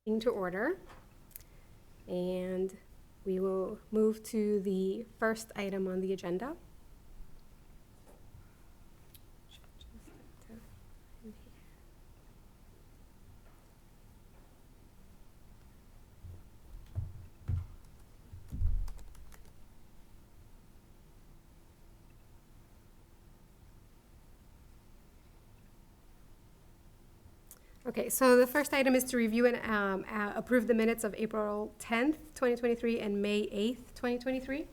To order. And we will move to the first item on the agenda. Okay, so the first item is to review and approve the minutes of April 10th, 2023 and May 8th, 2023.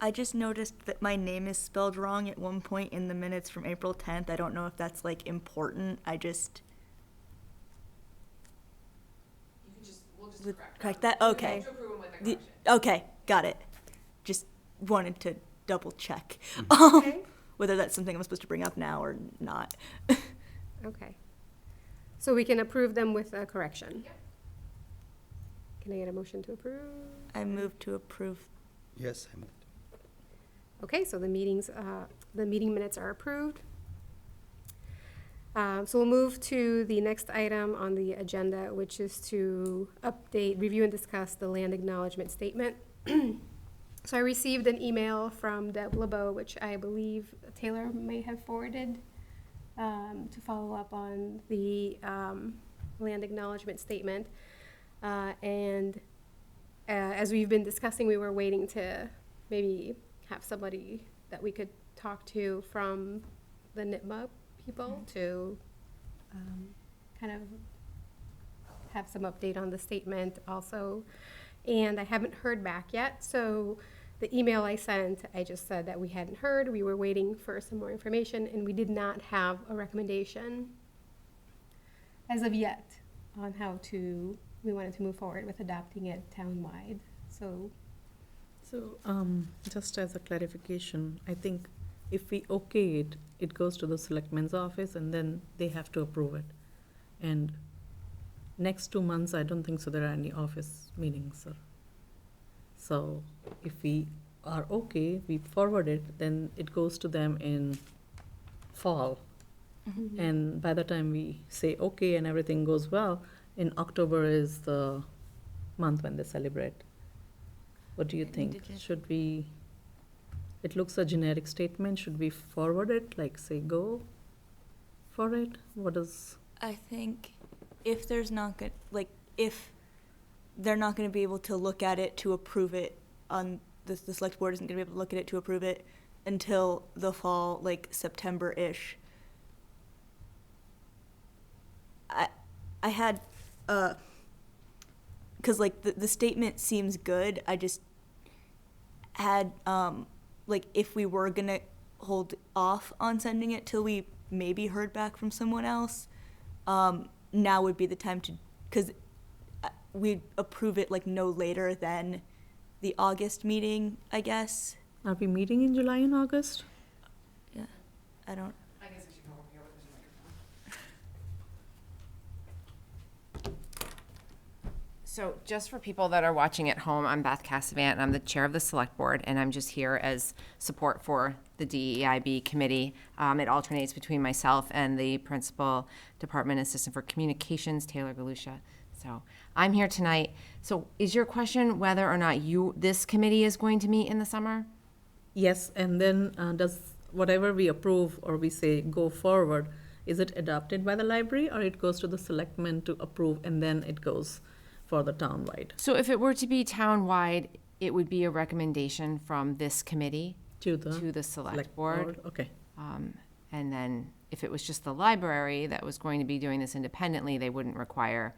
I just noticed that my name is spelled wrong at one point in the minutes from April 10th. I don't know if that's like important. You can just, we'll just correct that? Okay. To approve them with a The- correction. Okay, got it. Just wanted to double check Okay. whether that's something I'm supposed to bring up now or not. Okay. So we can approve them with a correction. Yep. Can I get a motion to approve? I move to approve. Yes, I moved. Okay, so the meeting minutes are approved. So we'll move to the next item on the agenda, which is to update, review, and discuss the land acknowledgement statement. So I received an email from Deb LeBeau, which I believe Taylor may have forwarded, to follow up on the land acknowledgement statement. And as we've been discussing, we were waiting to maybe have somebody that we could talk to from the NITMA people to kind of have some update on the statement also. And I haven't heard back yet, so the email I sent, I just said that we hadn't heard, we were waiting for some more information, and we did not have a recommendation as of yet on how we wanted to move forward with adopting it townwide, so. So, just as a clarification, I think if we okay it, it goes to the selectman's office and then they have to approve it. And next 2 months, I don't think so there are any office meetings. So if we are okay, we forward it, then it goes to them in fall. And by the time we say okay and everything goes well, in October is the month when they celebrate. What do you think? Should we, it looks a generic statement, should we forward it, like say go for it? What is, I think if there's not good, like if they're not going to be able to look at it to approve it on the select board isn't going to be able to look at it to approve it until the fall, like September-ish. I had, because like the statement seems good. I just had, like if we were going to hold off on sending it till we maybe heard back from someone else, now would be the time to, because we'd approve it like no later than the August meeting, I guess. are we meeting in July and August? Yeah, I don't. I guess I should go over here with this microphone. So just for people that are watching at home, I'm Beth Cassavant, and I'm the chair of the select board, and I'm just here as support for the DEIB committee. It alternates between myself and the principal department assistant for communications, Taylor Galusha. So I'm here tonight. So is your question whether or not this committee is going to meet in the summer? Yes, and then does whatever we approve or we say go forward, is it adopted by the library or it goes to the selectmen to approve and then it goes for the townwide? So if it were to be town-wide, it would be a recommendation from this committee To the to the select board. Okay, And then if it was just the library that was going to be doing this independently, they wouldn't require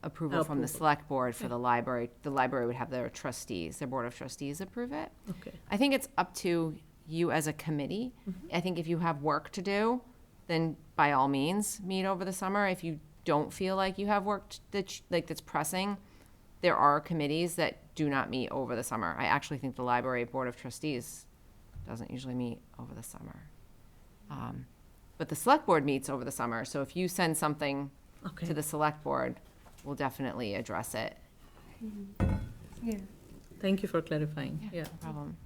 approval from the Approval. select board for the library. The library would have their trustees, their board of trustees approve it. okay. I think it's up to you as a committee. I think if you have work to do, then by all means, meet over the summer. If you don't feel like you have work that's pressing, there are committees that do not meet over the summer. I actually think the library board of trustees doesn't usually meet over the summer. But the select board meets over the summer, so if you send something Okay. to the select board, we'll definitely address it. Yeah. Thank you for clarifying. Yeah. No problem.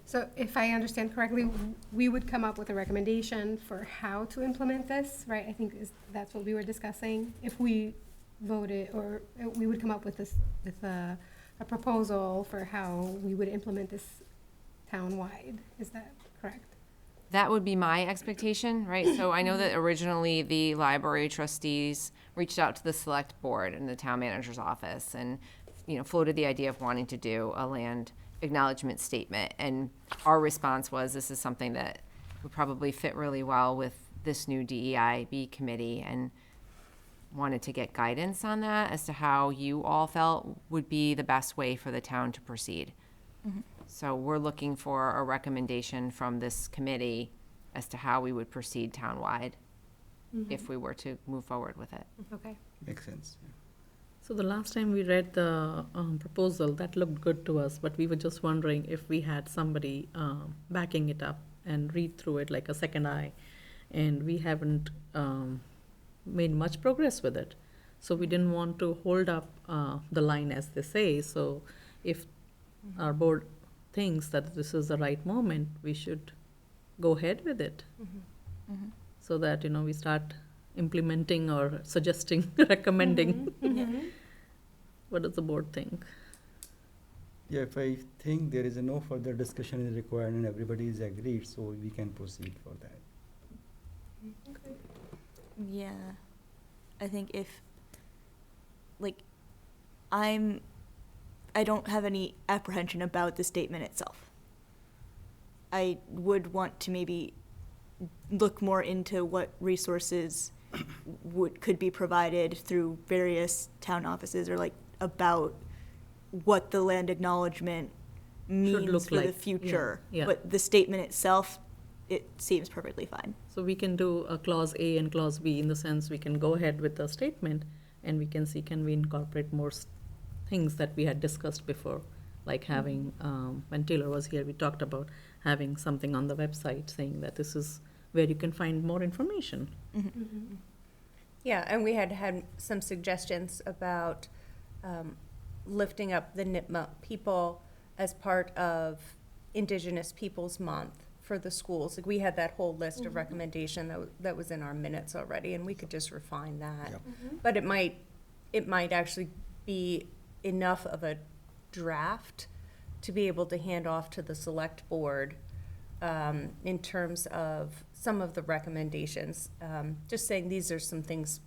So if I understand correctly, we would come up with a recommendation for how to implement this, right? I think that's what we were discussing. If we voted, or we would come up with a proposal for how we would implement this town-wide. Is that correct? That would be my expectation, right? So I know that originally the library trustees reached out to the select board and the town manager's office and, floated the idea of wanting to do a land acknowledgement statement. And our response was, this is something that would probably fit really well with this new DEIB committee, and wanted to get guidance on that as to how you all felt would be the best way for the town to proceed. So we're looking for a recommendation from this committee as to how we would proceed townwide if we were to move forward with it. Okay. Makes sense. So the last time we read the proposal, that looked good to us, but we were just wondering if we had somebody backing it up and read through it like a second eye. And we haven't made much progress with it. So we didn't want to hold up the line, as they say. So if our board thinks that this is the right moment, we should go ahead with it. So that, we start implementing or suggesting, recommending. What does the board think? Yeah, if I think there is no further discussion is required and everybody is agreed, so we can proceed for that. Yeah, I think if, I don't have any apprehension about the statement itself. I would want to maybe look more into what resources could be provided through various town offices, or about what the land acknowledgement means look for the like. future. Yeah. But the statement itself, it seems perfectly fine. So we can do a clause A and clause B, in the sense we can go ahead with the statement and we can see, can we incorporate more things that we had discussed before, like having, when Taylor was here, we talked about having something on the website saying that this is where you can find more information. Yeah, and we had some suggestions about lifting up the Nipmuc people as part of Indigenous Peoples Month for the schools. Like, we had that whole list of recommendation that was in our minutes already, and we could just refine that. Yep. But it might actually be enough of a draft to be able to hand off to the select board in terms of some of the recommendations. Just saying these are some things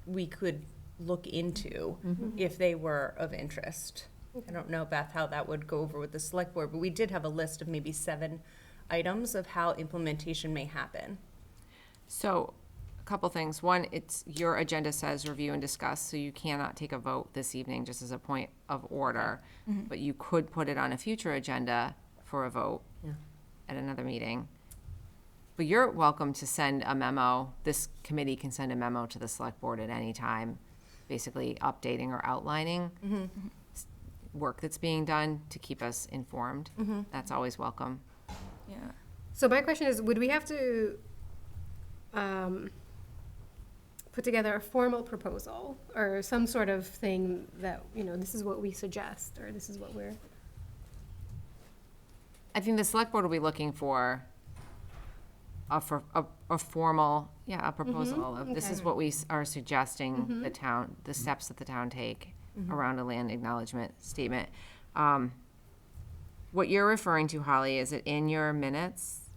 we could look into if they were of interest. I don't know, Beth, how that would go over with the select board, but we did have a list of maybe 7 items of how implementation may happen. So, a couple things. One, it's your agenda says review and discuss, so you cannot take a vote this evening, just as a point of order. But you could put it on a future agenda for a vote Yeah. at another meeting. But you're welcome to send a memo. This committee can send a memo to the select board at any time, basically updating or outlining work that's being done to keep us informed. That's always welcome. Yeah. So my question is, would we have to put together a formal proposal or some sort of thing that, this is what we suggest, or this is what we're... I think the select board will be looking for a formal, a proposal of, this is okay. what we are suggesting the town, the steps that the town take around a land acknowledgement statement. What you're referring to, Holly, is it in your minutes?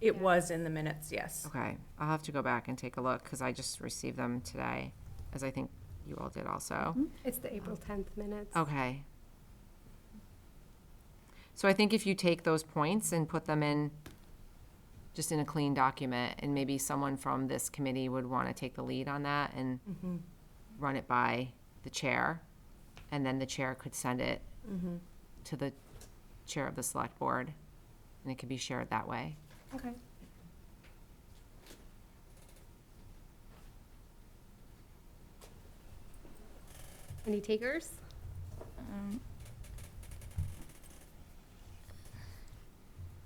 It was in the minutes, yes. Okay, I'll have to go back and take a look, because I just received them today, as I think you all did also. It's the April 10th minutes. Okay. So I think if you take those points and put them in, just in a clean document, and maybe someone from this committee would want to take the lead on that and run it by the chair, and then the chair could send it to the chair of the select board, and it could be shared that way. Okay. Any takers?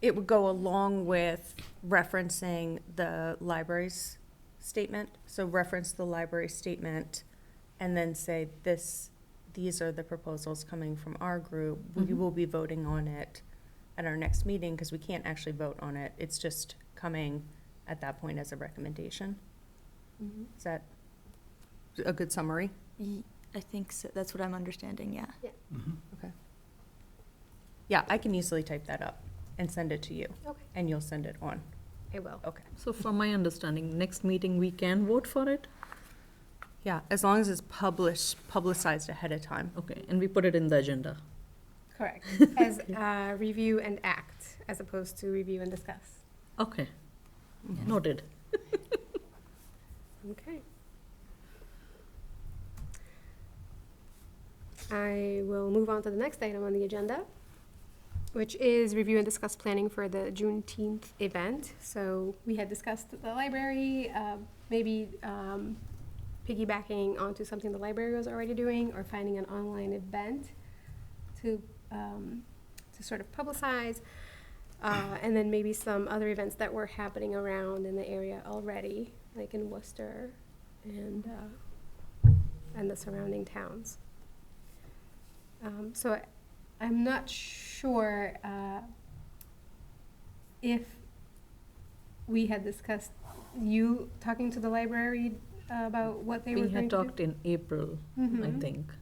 It would go along with referencing the library's statement. So reference the library statement and then say these are the proposals coming from our group. We will be voting on it at our next meeting, because we can't actually vote on it. It's just coming at that point as a recommendation. Mhm. Is that a good summary? I think so. That's what I'm understanding, yeah. Mhm. Yeah, I can easily type that up and send it to you, Okay, and you'll send it on. I will. Okay. So from my understanding, next meeting, we can vote for it? Yeah, as long as it's publicized ahead of time. Okay, and we put it in the agenda. Correct. As review and act, as opposed to review and discuss. Okay, Mhm. noted. Okay. I will move on to the next item on the agenda, which is review and discuss planning for the Juneteenth event. So we had discussed the library, maybe piggybacking onto something the library was already doing, or finding an online event to sort of publicize, and then maybe some other events that were happening around in the area already, like in Worcester and the surrounding towns. So I'm not sure if we had discussed you talking to the library about what they were We going had to do. talked in April, I Mhm. think,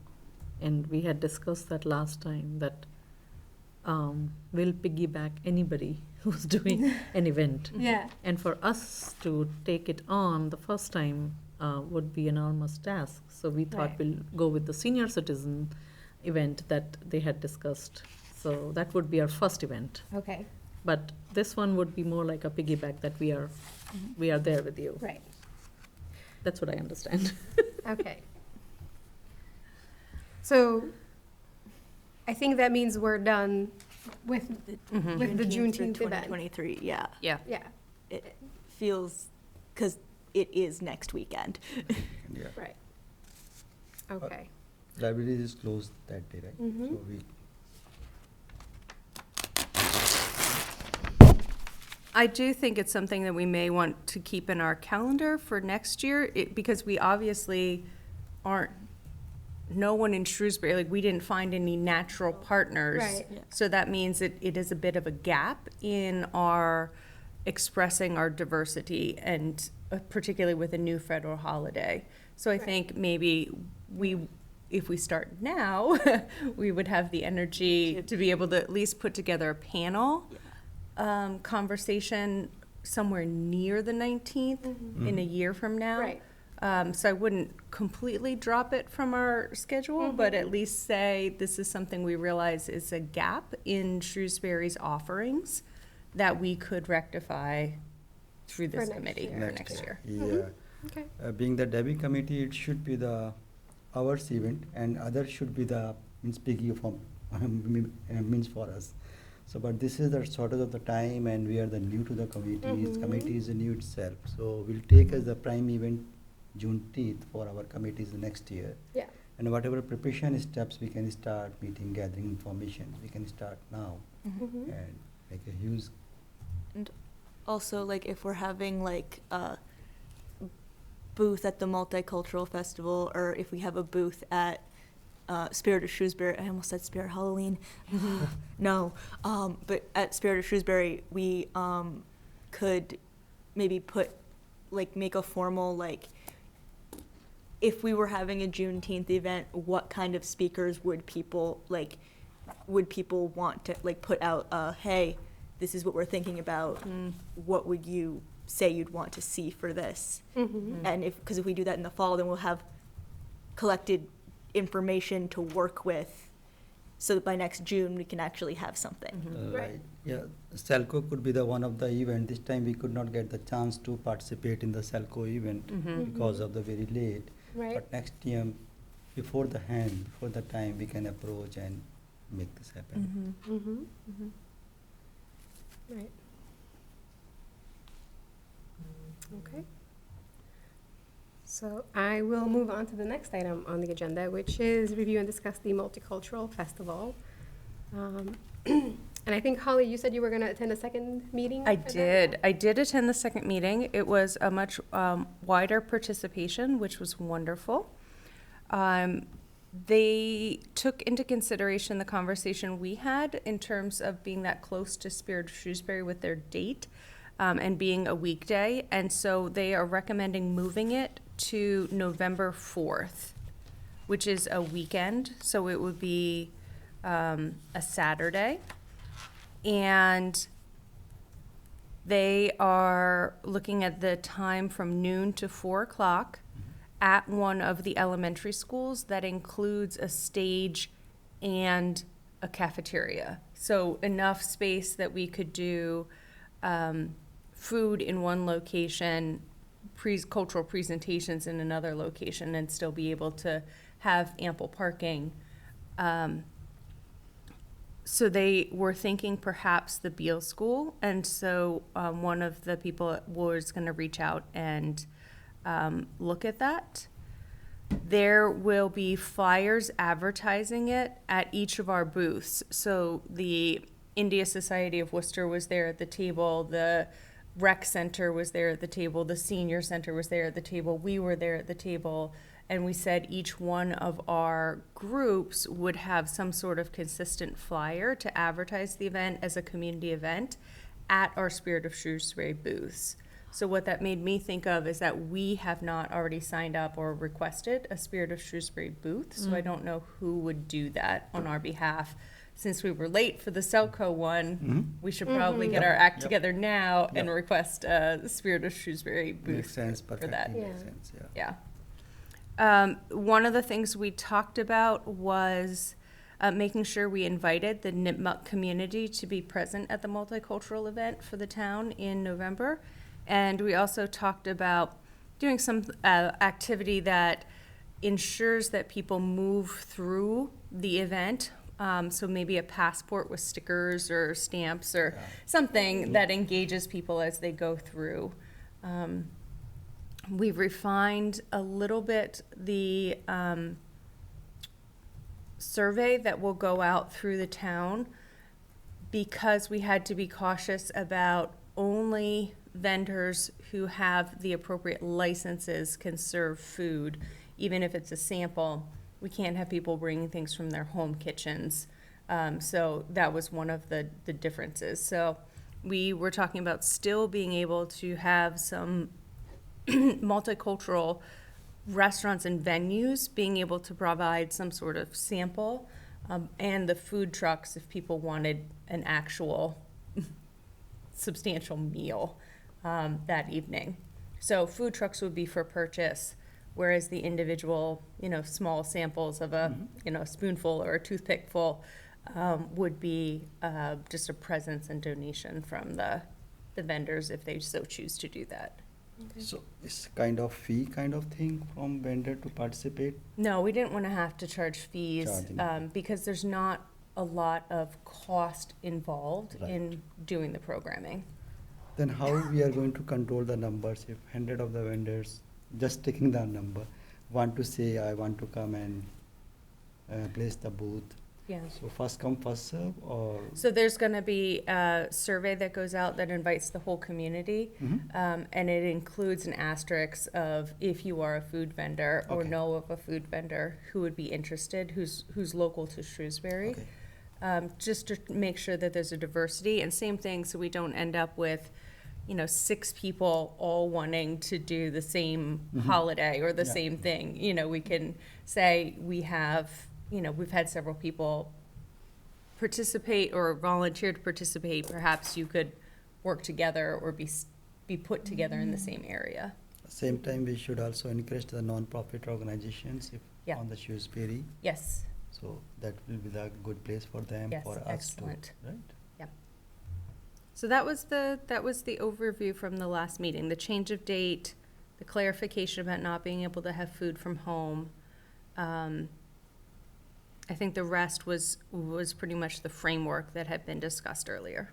and we had discussed that last time, that we'll piggyback anybody who's doing an event. Yeah, And for us to take it on the first time would be an enormous task. So we thought Right. we'll go with the senior citizen event that they had discussed. So that would be our first event. okay, But this one would be more like a piggyback, that we are there with you. right, That's what I understand. okay. So I think that means we're done with, with the Juneteenth event. 2023, yeah. Yeah. Yeah, It feels, because it is next weekend. Yeah, right. Okay. library is closed that day, right? Mhm. So we, I do think it's something that we may want to keep in our calendar for next year, because we obviously aren't, no one in Shrewsbury, like, we didn't find any natural partners. Right. Yeah. So that means it is a bit of a gap in our expressing our diversity, and particularly with a new federal holiday. So I Right. think maybe if we start now, we would have the energy to be able to at least put together a panel conversation somewhere near the 19th in a year from now. Right. So I wouldn't completely drop it from our schedule, but Mhm. at least say this is something we realize is a gap in Shrewsbury's offerings that we could rectify through For this next committee year. for next next year. yeah. Okay. Being the Debbie committee, it should be the hours event, and other should be the means Piggy for means for us. So, but this is the shortage of the time, and we are the new to the committees. Mhm. Committee is new itself, so we'll take as the prime event Juneteenth for our committees next year. Yeah. And whatever preparation steps we can start, meeting, gathering information, we can start now Mhm. and make a huge. Also, like, if we're having like a booth at the Multicultural Festival, or if we have a booth at Spirit of Shrewsbury, I almost said Spirit Halloween. No, but at Spirit of Shrewsbury, we could maybe make a formal, like, if we were having a Juneteenth event, what kind of speakers would people want to, like, put out, hey, this is what we're thinking about, what would you say you'd want to see for this? Mhm. And because if we do that in the fall, then we'll have collected information to work with, so that by next June, we can actually have something. Right. Right, yeah, Selco could be the one of the event. This time we could not get the chance to participate in the Selco event because of the very late. Right. But next year, before the time, we can approach and make this happen. Mm-hmm. Right. Okay. So I will move on to the next item on the agenda, which is review and discuss the Multicultural Festival. And I think, Holly, you said you were going to attend a second meeting? I for that? did. I did attend the second meeting. It was a much wider participation, which was wonderful. They took into consideration the conversation we had in terms of being that close to Spirit of Shrewsbury with their date, and being a weekday. And so they are recommending moving it to November 4th, which is a weekend. So it would be a Saturday. And they are looking at the time from noon to 4 o'clock at one of the elementary schools that includes a stage and a cafeteria. So enough space that we could do food in one location, cultural presentations in another location, and still be able to have ample parking. So they were thinking perhaps the Beale School, and so one of the people was going to reach out and look at that. There will be flyers advertising it at each of our booths. So the India Society of Worcester was there at the table, the rec center was there at the table, the senior center was there at the table, we were there at the table, and we said each one of our groups would have some sort of consistent flyer to advertise the event as a community event at our Spirit of Shrewsbury booths. So what that made me think of is that we have not already signed up or requested a Spirit of Shrewsbury booth, so I don't know who would do that on our behalf. Since we were late for the Selco one, we should probably get our act together now and request a Spirit of Shrewsbury booth Makes sense, for perfectly that. makes Yeah. sense, yeah. Yeah. One of the things we talked about was making sure we invited the Nipmuc community to be present at the multicultural event for the town in November. And we also talked about doing some activity that ensures that people move through the event. So maybe a passport with stickers or stamps or something that engages people as they go through. We've refined a little bit the survey that will go out through the town because we had to be cautious about only vendors who have the appropriate licenses can serve food, even if it's a sample. We can't have people bringing things from their home kitchens. So that was one of the differences. So we were talking about still being able to have some multicultural restaurants and venues being able to provide some sort of sample, and the food trucks if people wanted an actual substantial meal that evening. So food trucks would be for purchase, whereas the individual, small samples of a, spoonful or a toothpick full would be just a presence and donation from the vendors if they so choose to do that. So it's kind of fee kind of thing from vendor to participate? No, we didn't want to have to charge fees Charging. because there's not a lot of cost involved Right. in doing the programming. Then how we are going to control the numbers if 100 of the vendors, just taking the number, want to say, I want to come and place the booth? Yeah. So first come, first serve, or? So there's going to be a survey that goes out that invites the whole community, and it includes an asterisk of if you are a food vendor or Okay. know of a food vendor who would be interested, who's local to Shrewsbury, Okay. just to make sure that there's a diversity. And same thing, so we don't end up with, 6 people all wanting to do the same holiday or the Yeah. same thing. We can say we have, we've had several people participate or volunteer to participate. Perhaps you could work together or be put together in the same area. Same time, we should also encourage the non-profit organizations if Yeah. on the Shrewsbury. Yes. So that will be the good place for them, Yes, for us excellent. too, right? So that was the overview from the last meeting, the change of date, the clarification about not being able to have food from home. I think the rest was pretty much the framework that had been discussed earlier.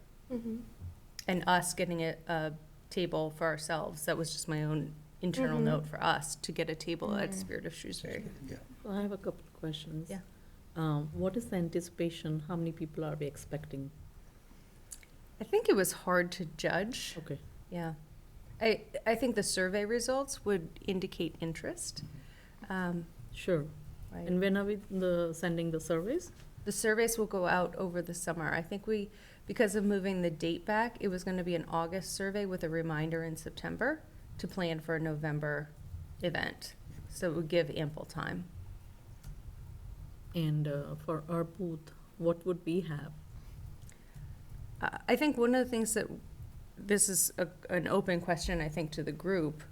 And us getting a table for ourselves, that was just my own internal note for us, to get a table at Spirit of Shrewsbury. Yeah. So I have a couple of questions. Yeah. What is the anticipation? How many people are we expecting? I think it was hard to judge. Okay. Yeah. I think the survey results would indicate interest. Sure. right? And when are we sending the surveys? The surveys will go out over the summer. I think because of moving the date back, it was gonna be an August survey with a reminder in September to plan for a November event. So it would give ample time. And for our booth, what would we have? I think one of the things that, this is an open question, I think, to the group.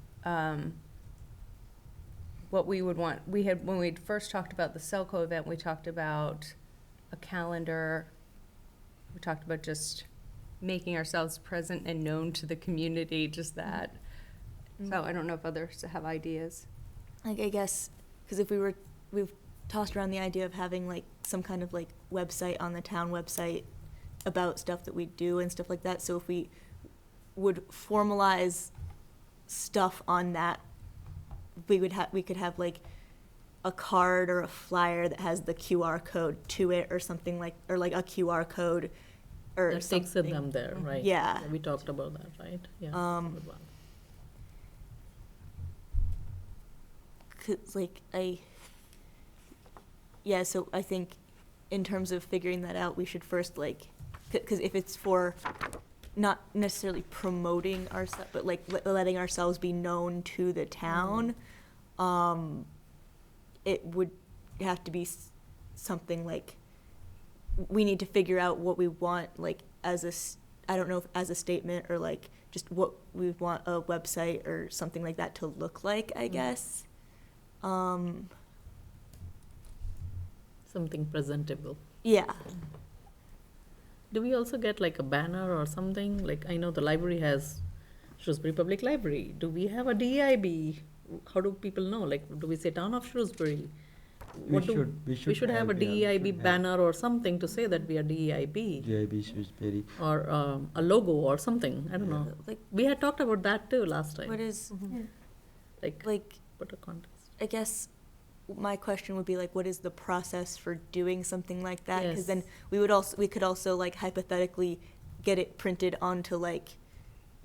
What we would want, when we first talked about the Celco event, we talked about a calendar. We talked about just making ourselves present and known to the community, just that. So I don't know if others have ideas. Like, I guess, because we've tossed around the idea of having like some kind of like website on the town website about stuff that we do and stuff like that. So if we would formalize stuff on that, we could have like a card or a flyer that has the QR code to it or something like, or like a QR code or That something. takes them there, right? Yeah. We talked about that, right? Yeah. Good one. 'Cause, like, so I think in terms of figuring that out, we should first, like, because if it's for not necessarily promoting ourselves, but like letting ourselves be known to the town, it would have to be something like, we need to figure out what we want, like, I don't know if as a statement or like just what we want a website or something like that to look like, I guess. Something presentable. Yeah. Do we also get like a banner or something? Like, I know the library has Shrewsbury Public Library. Do we have a DEIB? How do people know? Like, do we say Town of Shrewsbury? We should have a DEIB banner or something to say that we are DEIB. DIB Shrewsbury. Or a logo or something. I don't know. Like, We had talked about that too last time. what is, Like, put a contest. I guess my question would be like, what is the process for doing something like that? Because then Yes. we could also like hypothetically get it printed onto like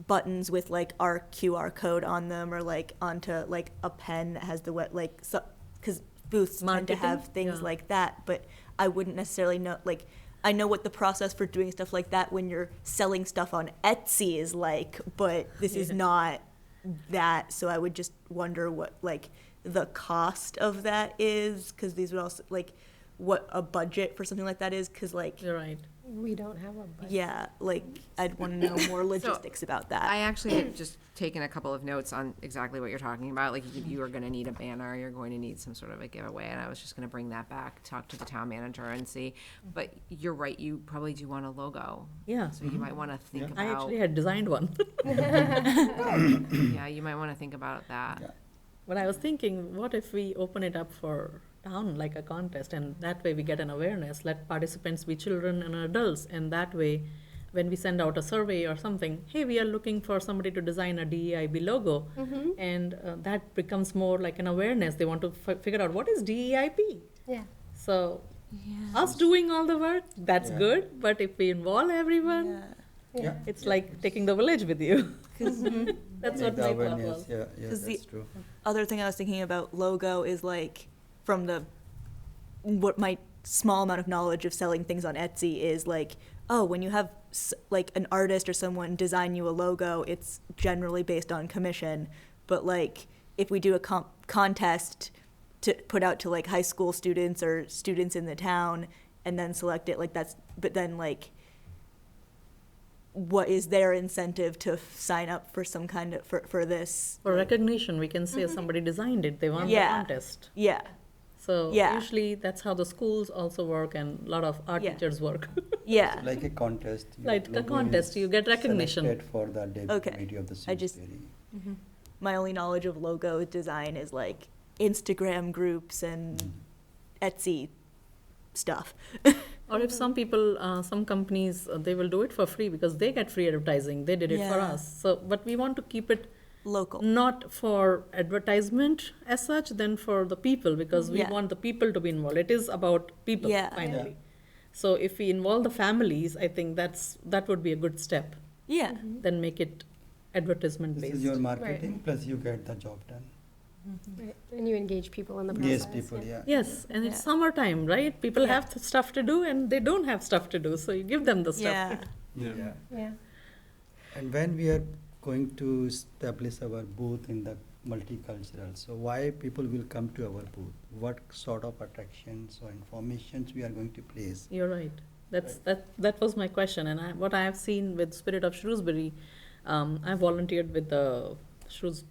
buttons with like our QR code on them, or like onto like a pen that has the like, so, because booths tend to Marketing? have things Yeah. like that, but I wouldn't necessarily know, like, I know what the process for doing stuff like that when you're selling stuff on Etsy is like, but this is Yeah. not that, so I would just wonder what like the cost of that is, because these would also like what a budget for something like that is, because like, You're right. We don't have a budget. yeah, like I'd want to know more logistics about that. I actually have just taken a couple of notes on exactly what you're talking about. Like, you are gonna need a banner, you're going to need some sort of a giveaway, and I was just gonna bring that back, talk to the town manager and see. But you're right, you probably do want a logo, Yeah. so you might wanna think Yeah. I about, actually had designed one. yeah, you might wanna think about that. Yeah. But I was thinking, what if we open it up for town, like a contest, and that way we get an awareness, let participants be children and adults, and that way, when we send out a survey or something, hey, we are looking for somebody to design a DEIB logo, and that becomes more like an awareness. They want to figure out what is DEIB. Yeah. So, us doing all the work, that's Yeah. good, but if we involve everyone, Yeah. it's like taking the village with you. That's Make what the my thought awareness, was. yeah, yeah, 'Cause the- that's true. Other thing I was thinking about logo is like, from what my small amount of knowledge of selling things on Etsy is like, oh, when you have like an artist or someone design you a logo, it's generally based on commission. But like, if we do a contest to put out to like high school students or students in the town and then select it, like that's, but then like, what is their incentive to sign up for some kind of, for this? For recognition, we can say somebody designed it, they won the Yeah. contest. Yeah, So Yeah. usually that's how the schools also work and a lot of art Yeah. teachers work. yeah. Like a contest. your Like a logo contest, is you get recognition. selected for the debut Okay. committee of the I just- Shrewsbury. My only knowledge of logo design is like Instagram groups and Etsy stuff. Or if some people, some companies, they will do it for free because they get free advertising. They did it for Yeah. us. So, but we want to keep it Local. not for advertisement as such, then for the people, because we Yeah. want the people to be involved. It is about people, Yeah. finally. So if we involve the families, I think that would be a good step. Yeah. Then make it advertisement This based. is your marketing, plus you get the job done. Right. And you engage people in the process. Yes, people, yeah. Yes, and it's Yeah. summertime, right? People Yeah. have stuff to do and they don't have stuff to do, so you give them the stuff. Yeah. Yeah. And when we are going to establish our booth in the multicultural, so why people will come to our booth? What sort of attractions or informations we are going to place? You're right. That was my question, and what I have seen with Spirit of Shrewsbury, I volunteered with the Shrews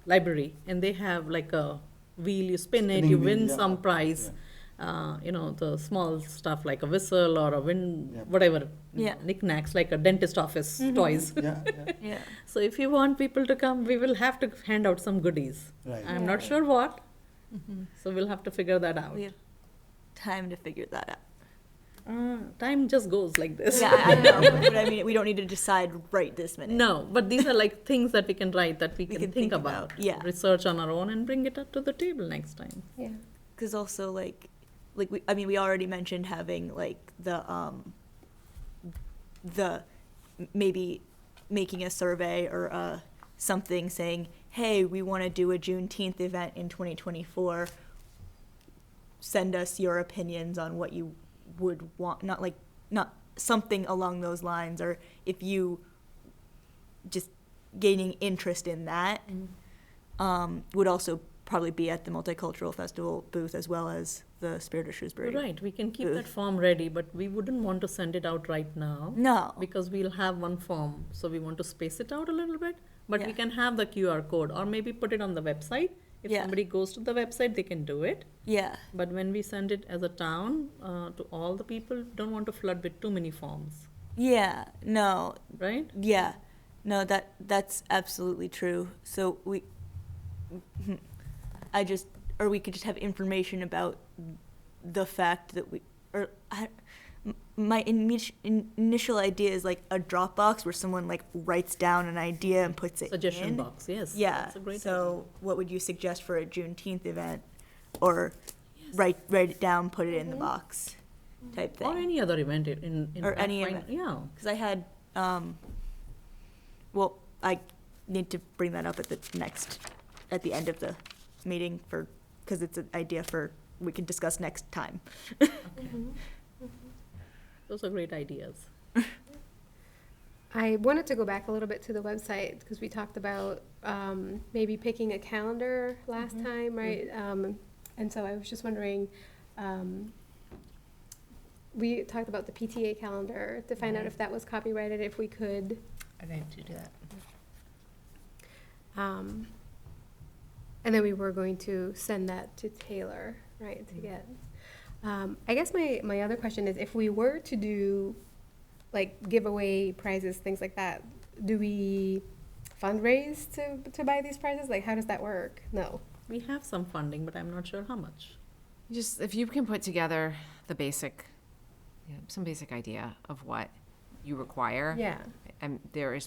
Library, and they have like a wheel, you spin it, Spinning you wheel, win yeah. some prize. The small stuff like a whistle or a Yeah. whatever, Yeah. knickknacks like a dentist office toys. Yeah, yeah, Yeah. So if you want people to come, we will have to hand out some goodies. right. I'm not sure what, so we'll have to figure that out. We have time to figure that out. Time just goes like this. Yeah, I know, but I mean, we don't need to decide right this minute. No, but these are like things that we can write that we can think about. yeah. Research on our own and bring it up to the table next time. Yeah. Because also we already mentioned having like the maybe making a survey or something saying, hey, we want to do a Juneteenth event in 2024. Send us your opinions on what you would want, not something along those lines, or if you just gaining interest in that would also probably be at the Multicultural Festival booth as well as the Spirit of Shrewsbury. Right, we can keep Booth. that form ready, but we wouldn't want to send it out right now. No. Because we'll have one form, so we want to space it out a little bit. But we Yeah. can have the QR code, or maybe put it on the website. If Yeah. somebody goes to the website, they can do it. Yeah. But when we send it as a town to all the people, don't want to flood with too many forms, Yeah. No. right? Yeah. No, that's absolutely true. So we could just have information about the fact that my initial idea is like a Dropbox where someone like writes down an idea and puts it Suggestion in. box, yes. Yeah. That's a great So what would you suggest for a Juneteenth event, or write it down, put it in the box, type idea. Or thing? any other event in Or fact, any event. Yeah. Because I had, well, I need to bring that up at the end of the meeting because it's an idea we can discuss next time. Those are great ideas. I wanted to go back a little bit to the website because we talked about maybe picking a calendar last time, right? And so I was just wondering, we talked about the PTA calendar to find out if that was copyrighted, if we could. I need to do that. And then we were going to send that to Taylor, right, to get. I guess my other question is, if we were to do, like, giveaway prizes, things like that, do we fundraise to buy these prizes? Like, how does that work? No. We have some funding, but I'm not sure how much. Just, if you can put together the basic, some basic idea of what you require. Yeah. And there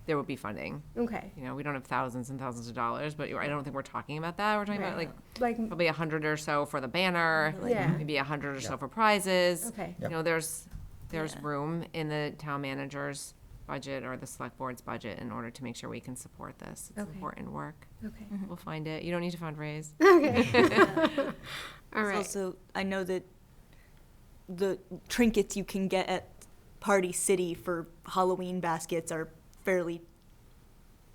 will be funding. Okay. We don't have thousands and thousands of dollars, but I don't think we're talking about that. We're talking about Right. like Like, probably 100 or so for the banner, Yeah. maybe 100 or so for prizes. okay. Yeah. There's Yeah. room in the town manager's budget or the select board's budget in order to make sure we can support this. It's Okay. important work. Okay. We'll find it. You don't need to fundraise. Okay. All right. Also, I know that the trinkets you can get at Party City for Halloween baskets are fairly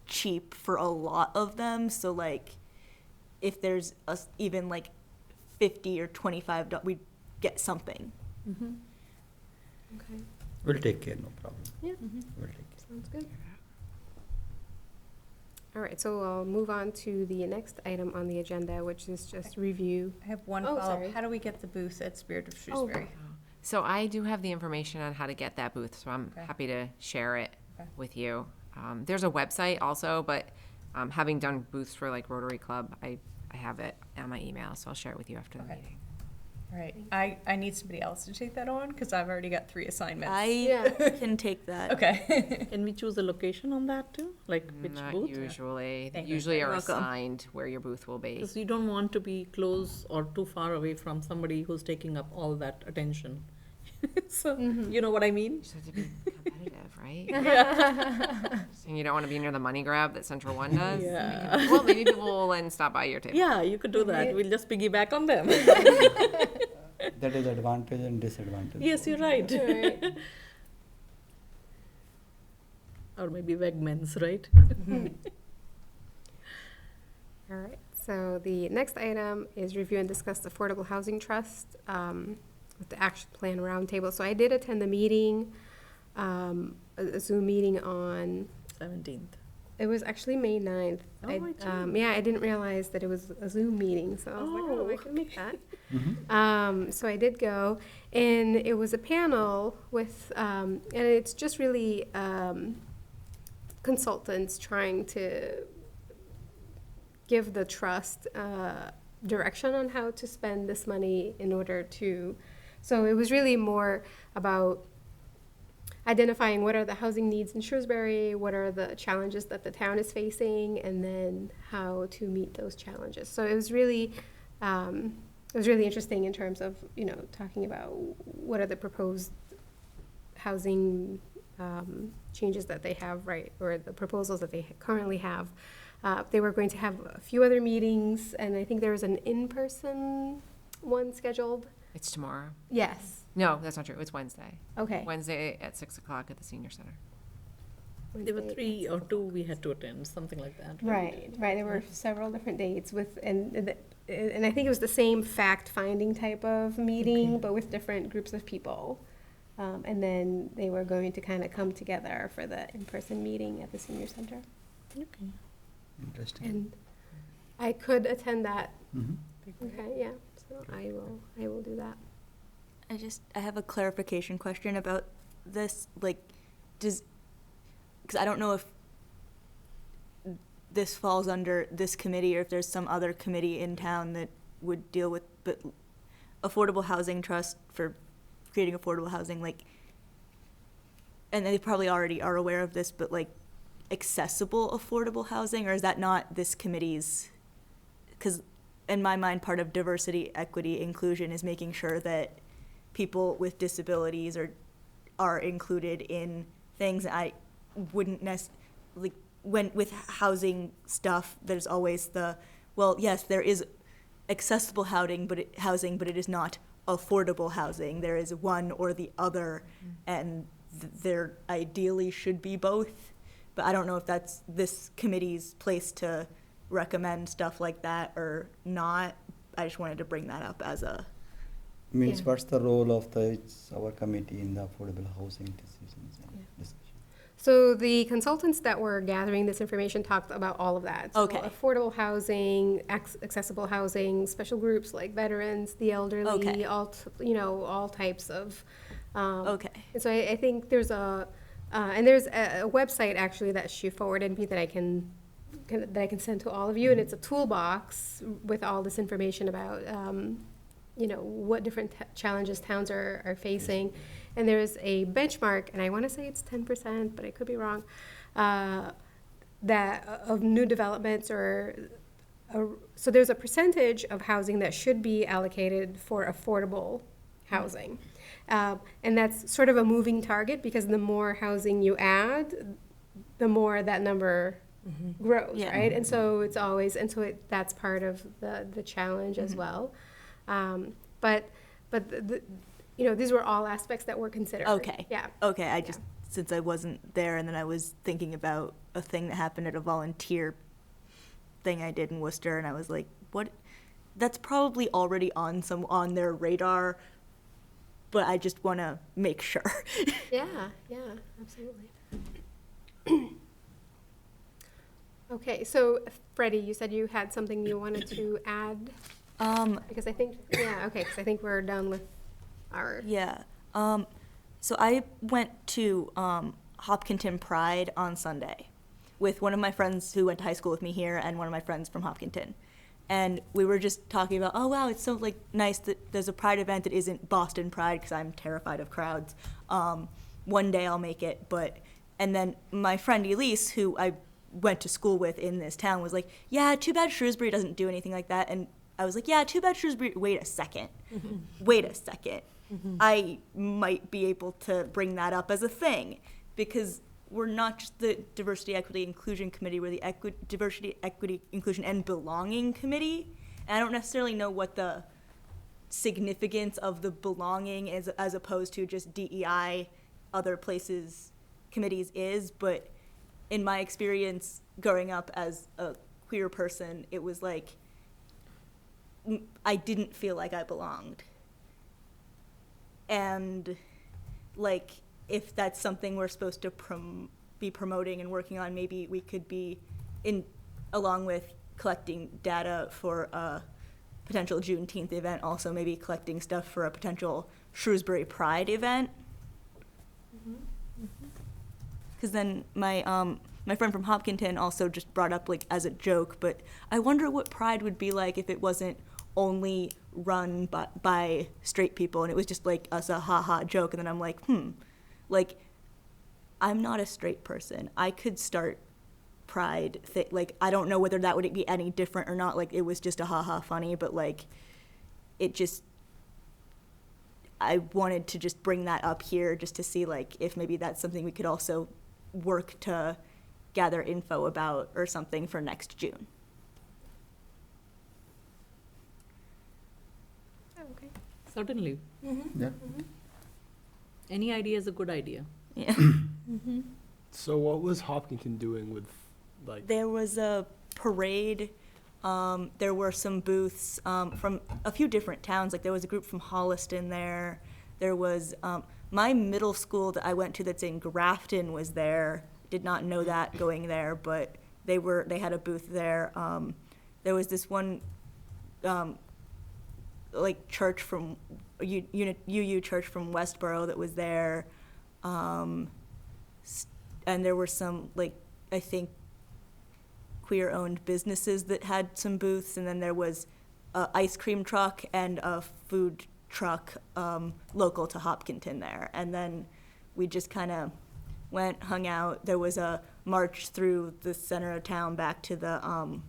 cheap for a lot of them. So like, if there's even like $50 or $25, we get something. Okay. We'll take care, no problem. Yeah. We'll take care. Sounds good. All right, so I'll move on to the next item on the agenda, which is just review. I have one Oh, follow-up. sorry. How do we get the booth at Spirit of Shrewsbury? So I do have the information on how to get that booth, so I'm Okay. happy to share it Okay. with you. There's a website also, but having done booths for like Rotary Club, I have it on my email, so I'll share it with you after the Okay. meeting. All right, I need somebody else to take that on because I've already got 3 assignments. I can take that. Okay. Can we choose a location on that too? Like which Not booth? usually. Thank you. Usually You're are welcome. assigned where your booth will be. Because you don't want to be close or too far away from somebody who's taking up all that attention. So, you know what I mean? You just have to be competitive, right? And you don't want to be near the money grab that Central One does. Yeah. Well, maybe people will then stop by your table. Yeah, you could do that. We'll just piggyback on them. That is advantage and disadvantage. Yes, you're right. Right. Or maybe Wegmans, right? All right, so the next item is review and discuss the Affordable Housing Trust with the action plan roundtable. So I did attend the meeting, a Zoom meeting on, 17th. it was actually May 9th. Oh, I do. Yeah, I didn't realize that it was a Zoom meeting, so I was like, oh, I Oh. can make that. Mhm. So I did go, and it was a panel with, and it's just really consultants trying to give the trust direction on how to spend this money in order to, so it was really more about identifying what are the housing needs in Shrewsbury, what are the challenges that the town is facing, and then how to meet those challenges. So it was really interesting in terms of, you know, talking about what are the proposed housing changes that they have, right, or the proposals that they currently have. They were going to have a few other meetings, and I think there was an in-person one scheduled. It's tomorrow. Yes. No, that's not true. It's Wednesday. Okay. Wednesday at 6 o'clock at the senior center. There were Wednesday. 3 or 2 we had to attend, something like that. Right, right. There were several different dates with, and I think it was the same fact-finding type of meeting, Okay. but with different groups of people. And then they were going to kind of come together for the in-person meeting at the senior center. Okay. Interesting. And I could attend that. Mhm. Okay, yeah. So I will do that. I have a clarification question about this, like, because I don't know if this falls under this committee or if there's some other committee in town that would deal with, but affordable housing trust for creating affordable housing, like, and they probably already are aware of this, but like accessible affordable housing, or is that not this committee's? Because in my mind, part of diversity, equity, inclusion is making sure that people with disabilities are included in things. I wouldn't necessarily, when with housing stuff, there's always well, yes, there is accessible housing, but it is not affordable housing. There is one or the other, and there ideally should be both. But I don't know if that's this committee's place to recommend stuff like that or not. I just wanted to bring that up as a. Means Yeah. what's the role of our committee in the affordable housing decisions and Yeah. discussion? So the consultants that were gathering this information talked about all of that. So Okay. affordable housing, accessible housing, special groups like veterans, the elderly, Okay. all types of. Okay. And so I think there's and there's a website actually that she forwarded me that I can send to all of you, and it's a toolbox with all this information about, what different challenges towns are facing. And there's a benchmark, and I want to say it's 10%, but I could be wrong, that of new developments so there's a percentage of housing that should be allocated for affordable housing. And that's sort of a moving target, because the more housing you add, the more that number grows, Yeah. right? And so it's always, that's part of the challenge as well. But these were all aspects that were considered. Okay. Yeah. Okay, I just, since I wasn't there, and then I was thinking about a thing that happened at a volunteer thing I did in Worcester, and I was like, what? That's probably already on their radar, but I just want to make sure. Yeah, absolutely. Okay, so Freddie, you said you had something you wanted to add? Because I think we're done with our. Yeah. So I went to Hopkinton Pride on Sunday with one of my friends who went to high school with me here and one of my friends from Hopkinton. And we were just talking about, oh, wow, it's so like nice that there's a Pride event that isn't Boston Pride, because I'm terrified of crowds. One day I'll make it, and then my friend Elise, who I went to school with in this town, was like, yeah, too bad Shrewsbury doesn't do anything like that. And I was like, yeah, too bad Shrewsbury. Wait a second. I might be able to bring that up as a thing. because we're not just the Diversity, Equity, Inclusion Committee, we're the Diversity, Equity, Inclusion, and Belonging Committee. And I don't necessarily know what the significance of the belonging is as opposed to just DEI, other places, committees is, but in my experience growing up as a queer person, it was like, I didn't feel like I belonged. And like, if that's something we're supposed to be promoting and working on, maybe we could be along with collecting data for a potential Juneteenth event, also maybe collecting stuff for a potential Shrewsbury Pride event. Because then my friend from Hopkinton also just brought up, like, as a joke, but I wonder what Pride would be like if it wasn't only run by straight people and it was just like as a ha-ha joke. And then I'm like, like, I'm not a straight person. I could start Pride like, I don't know whether that would be any different or not. Like, it was just a ha-ha funny, but like, it just, I wanted to just bring that up here just to see like if maybe that's something we could also work to gather info about or something for next June. Okay. Certainly. Yeah. Any idea is a good idea. Yeah. So what was Hopkinton doing with, like, There was a parade. There were some booths from a few different towns. Like, there was a group from Holliston there. There was my middle school that I went to that's in Grafton was there. Did not know that going there, but they had a booth there. There was this one like church from UU church from Westboro that was there, and there were some, like, I think queer-owned businesses that had some booths, and then there was a ice cream truck and a food truck local to Hopkinton there. And then we just kind of went, hung out. There was a march through the center of town back to the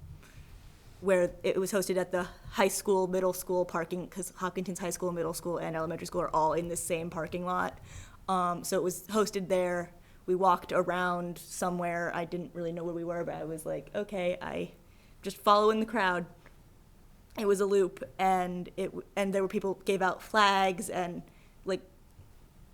where it was hosted at the high school, middle school parking, because Hopkinton's high school, middle school, and elementary school are all in the same parking lot. So it was hosted there. We walked around somewhere. I didn't really know where we were, but I was like, okay, I just following the crowd. It was a loop, and there were people gave out flags, and like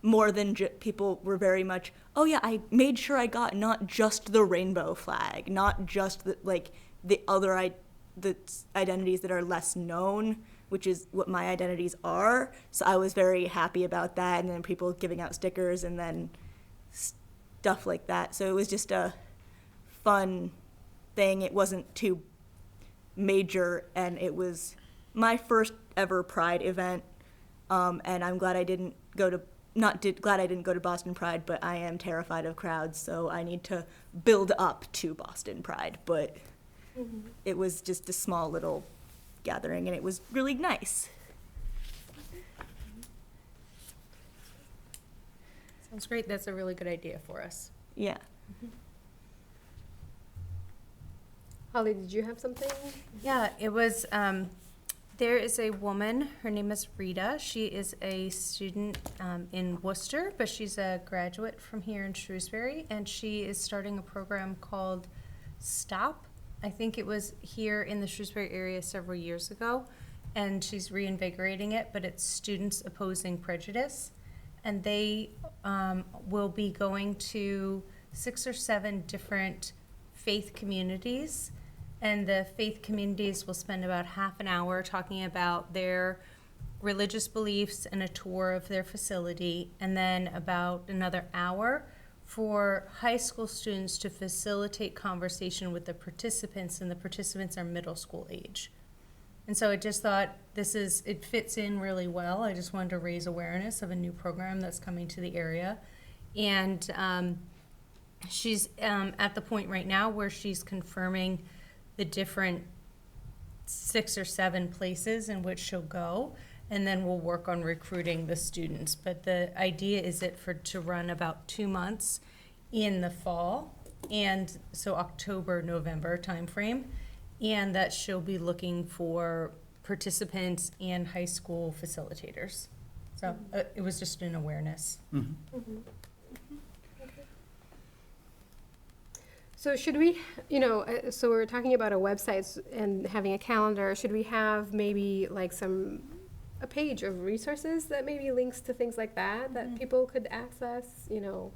more than people were very much, oh yeah, I made sure I got not just the rainbow flag, not just the other the identities that are less known, which is what my identities are. So I was very happy about that, and then people giving out stickers and then stuff like that. So it was just a fun thing. It wasn't too major, and it was my first ever Pride event, and I'm glad I didn't go to Boston Pride, but I am terrified of crowds, so I need to build up to Boston Pride. But it was just a small little gathering, and it was really nice. Sounds great. That's a really good idea for us. Yeah. Holly, did you have something? Yeah, it was, there is a woman, her name is Rita. She is a student in Worcester, but she's a graduate from here in Shrewsbury, and she is starting a program called STOP. I think it was here in the Shrewsbury area several years ago, and she's reinvigorating it, but it's Students Opposing Prejudice. And they will be going to 6 or 7 different faith communities, and the faith communities will spend about half an hour talking about their religious beliefs and a tour of their facility, and then about another hour for high school students to facilitate conversation with the participants, and the participants are middle school age. And so I just thought it fits in really well. I just wanted to raise awareness of a new program that's coming to the area. And she's at the point right now where she's confirming the different 6 or 7 places in which she'll go, and then we'll work on recruiting the students. But the idea is to run about 2 months in the fall, and so October, November timeframe, and that she'll be looking for participants and high school facilitators. So it was just an awareness. So should we, so we're talking about a website and having a calendar, should we have maybe like a page of resources that maybe links to things like that people could access, with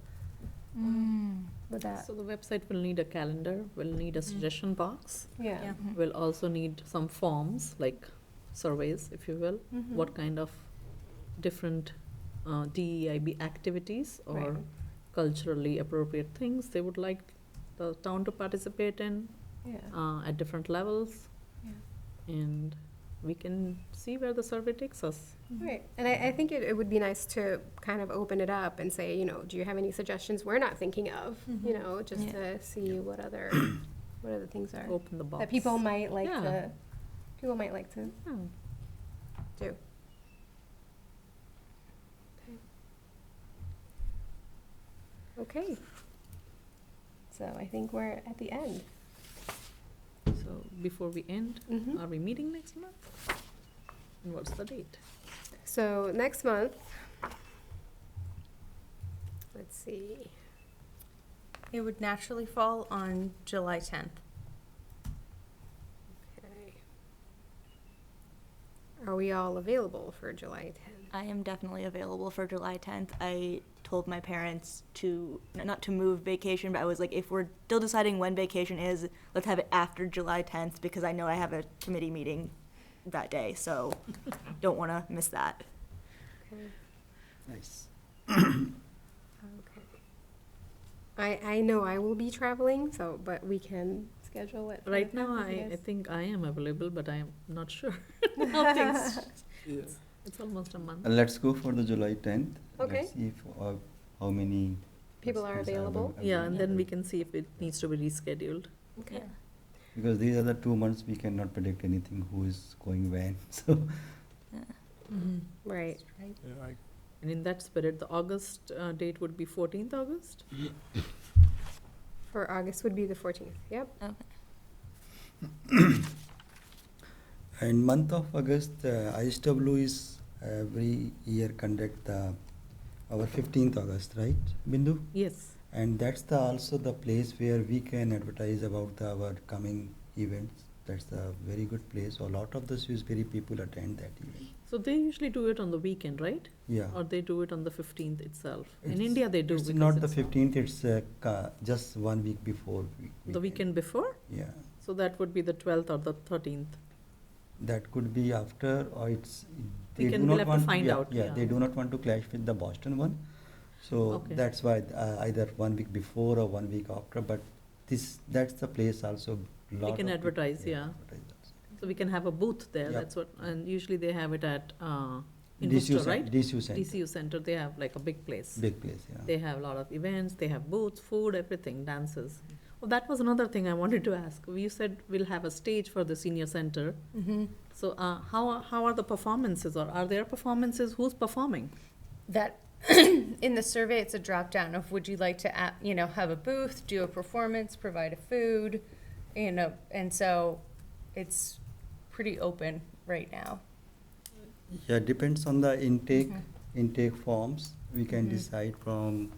that? So the website will need a calendar, will need a suggestion box, Yeah. will also need some forms, like surveys, if you will. Mhm. What kind of different DEIB activities or Right. culturally appropriate things they would like the town to participate in Yeah. at different levels. Yeah. And we can see where the survey takes us. Right, and I think it would be nice to kind of open it up and say, do you have any suggestions we're not thinking of? Just Yeah. to see what other things are, Open the box. that people might like Yeah. to, Yeah. do. Okay. So I think we're at the end. So before we end, Mhm. are we meeting next month? And what's the date? So next month, let's see, It would naturally fall on July 10th. okay. Are we all available for July 10th? I am definitely available for July 10th. I told my parents to, not to move vacation, but I was like, if we're still deciding when vacation is, let's have it after July 10th, because I know I have a committee meeting that day, so don't want to miss that. Okay. Nice. Okay. I know I will be traveling, but we can schedule it. for Right the now, time if you I guys- think I am available, but I am not sure. How things, Yeah. it's almost a month. Let's go for the July 10th. Okay. Let's see if, how many People are participants available? Yeah, and then we can see if it needs to be rescheduled. Okay. Because these are the 2 months we cannot predict anything, who is going when, so. Right. Yeah, And in that spirit, the August date would be 14th August? For August would be the 14th, yep. In month of August, ISW is every year conduct our 15th August, right, Bindu? Yes. And that's also the place where we can advertise about our coming events. That's a very good place. A lot of the Swisberry people attend that event. So they usually do it on the weekend, right? Yeah. Or they do it on the 15th itself? In It's- India, they do. It's because not the it's 15th, it's just 1 week before. The weekend before? Yeah. So that would be the 12th or the 13th. That could be after, or it's. We they can- do we'll not have to want- find yeah, out, Yeah, yeah. they do not want to clash with the Boston one. So Okay. that's why either 1 week before or 1 week after, but that's the place also. Lot can of people- advertise, yeah. advertise also. So we can have a booth there, Yeah. that's what, and usually they have it at, in DCU Worcester, right? DCU Center, DCU Center, they have like a big place. big place, yeah. They have a lot of events, they have booths, food, everything, dances. Oh, that was another thing I wanted to ask. You said we'll have a stage for the senior center. Mm-hmm. So, how are the performances, or are there performances? Who's performing? That, in the survey, it's a drop down of would you like to, have a booth, do a performance, provide a food, and so it's pretty open right now. Yeah, depends on the intake, Mhm. intake forms. We can Mhm. decide from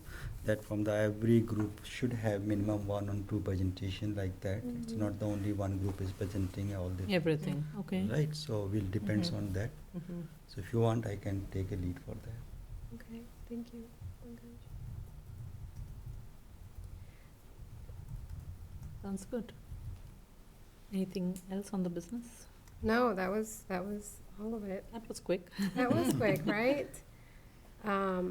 the every group should have minimum 1 or 2 presentation like that. It's Mhm. not the only one group is presenting all the. Everything, okay. Right, so will depends Mhm. on that. Mm-hmm. So if you want, I can take a lead for that. Okay, thank you. Pankaj. Sounds good. Anything else on the business? No, that was all of it. That was quick. That was quick, right? I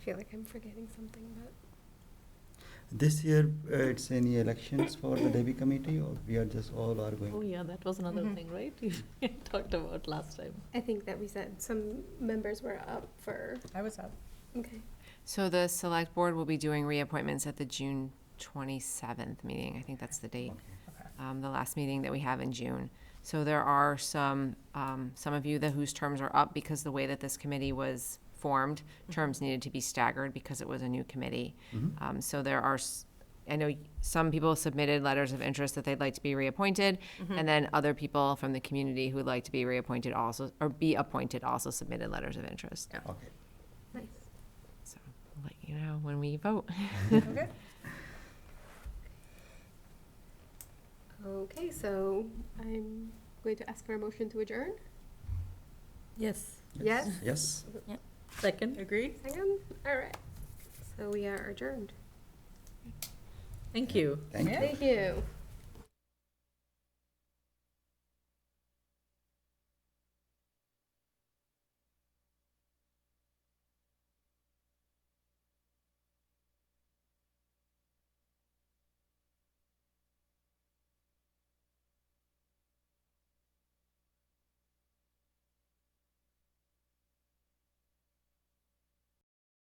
feel like I'm forgetting something, but This year, it's any elections for the Devi committee, or we are just all are going? Oh, yeah, that was another Mhm. thing, right? You talked about last time. I think that we said some members were up for, I was up. okay. So the select board will be doing reappointments at the June 27th meeting. I think that's the date. The last meeting that we have in June. So there are some of you whose terms are up because the way that this committee was formed, terms needed to be staggered because it was a new committee. Mhm. So there are, I know some people submitted letters of interest that they'd like to be reappointed, and then other people from the community who would like to be reappointed also, or be appointed also submitted letters of interest. Okay. Nice. So I'll let you know when we vote. Okay. Okay, so I'm going to ask for a motion to adjourn. Yes. Yes? Yes. Second? Agreed? Second? All right. So we are adjourned. Thank you. Thank you. Thank you.